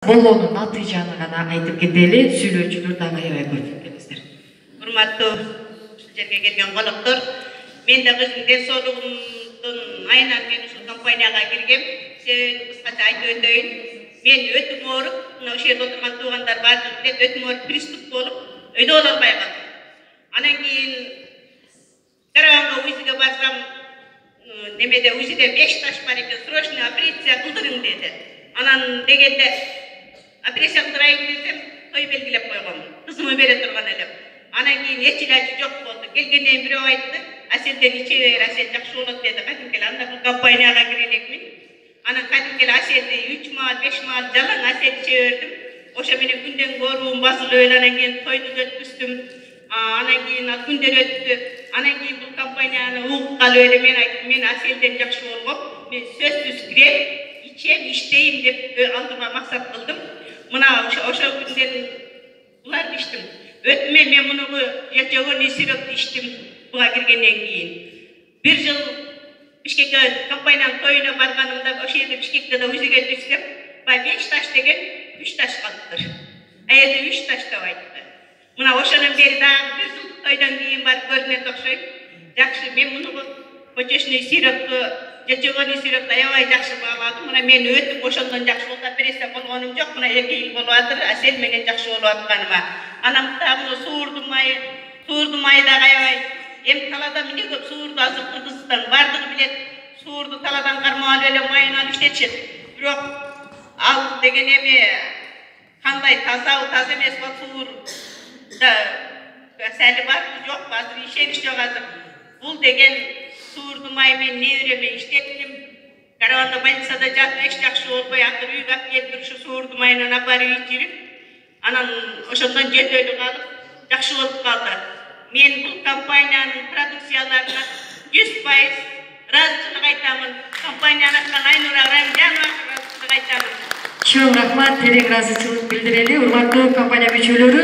болгонун натыйжаны гана айтып кетели. Сүйлөөчүлөр дагы аябай көп келиңиздер. Урматтуу жерге келген коноктор, мен дагы өзүмдүн соолугумдун айынан мен ушул компанияга киргем. Себебин кыскача айтып өтөйүн. Мен өтүм ооруп, мына ошол жерде отурган туугандар баардыгы билет, өтүм ооруп приступ болуп, өйдө боло албай калдым. Анан кийин Караганга УЗИге барсам, немеде УЗИде 5 таш бар экен, срочный операция кылдырың деди. Анан дегенде операция кылдырайын десем, той белгилеп койгон. Кызымы бере турган элем. Анан кийин эч илажы жок болду. Келгенден бирөө айтты, Аселден иче бер, Асел жакшы болот деди. Кадимкеле анда бул компанияга кире элекмин. Анан кадимкеле Аселди 3 маал, 5 маал жалаң Асел иче бердим. Ошо менен күндөн көрүүм басылып эле, анан кийин тойду өткүздүм. Анан кийин күндөр өттү. Анан кийин бул компанияны угуп калып эле мен айттым, мен Аселден жакшы болгом. Мен сөзсүз кирем, ичем, иштейм деп алдыма максат кылдым. Мына ошо күндөн буларды иштим. Өтмө мен муну жөгөн исирөктү иштим буга киргенден кийин. 1 жыл Бишкекке компаниянын тоюна барганымда ошол жерде Бишкекте да УЗИге түшсөм, бай 5 таш деген 3 таш калыптыр. Жерде 3 таш деп айтты. Мына ошонун бери дагы 1 жыл тойдон кийин барып көрүнөт окшойт. Жакшы, мен муну почечный сиропту, жөгөн сиропту аябай жакшы бааладым. Мына мен өтүп ошондон жакшы болуп операция болгонум жок. Мына 2 жыл болуп атыр, Асел менен жакшы болуп атканыма. Анан дагы суурдун майы дагы аябай. Эми талада эмне көп суурду азыр Кыргызстан бардыгы билет. Суурду таладан кармап алып эле майын алып иштетишет. Бирок ал деген эми кандай тазабы, таза эмеспи суур да сәли барбы жокпу, азыр ишенич жок азыр. Бул деген суурду май мен небереме иштеттим. Караганда больницада жатып эч жакшы болбой, акыр үйгө алып келип ушу суурду майынан апарып ичирип, анан ошондон жетөлүп калып, жакшы болуп калды. Мен бул компаниянын продукцияларына 100% ыраазычылык айтамын. Компанияны аткан Айнура Рамжановага ыраазычылык айтамын. Чоң рахмат, терең ыраазычылык билдирели. Урматтуу компания мүчөлөрү,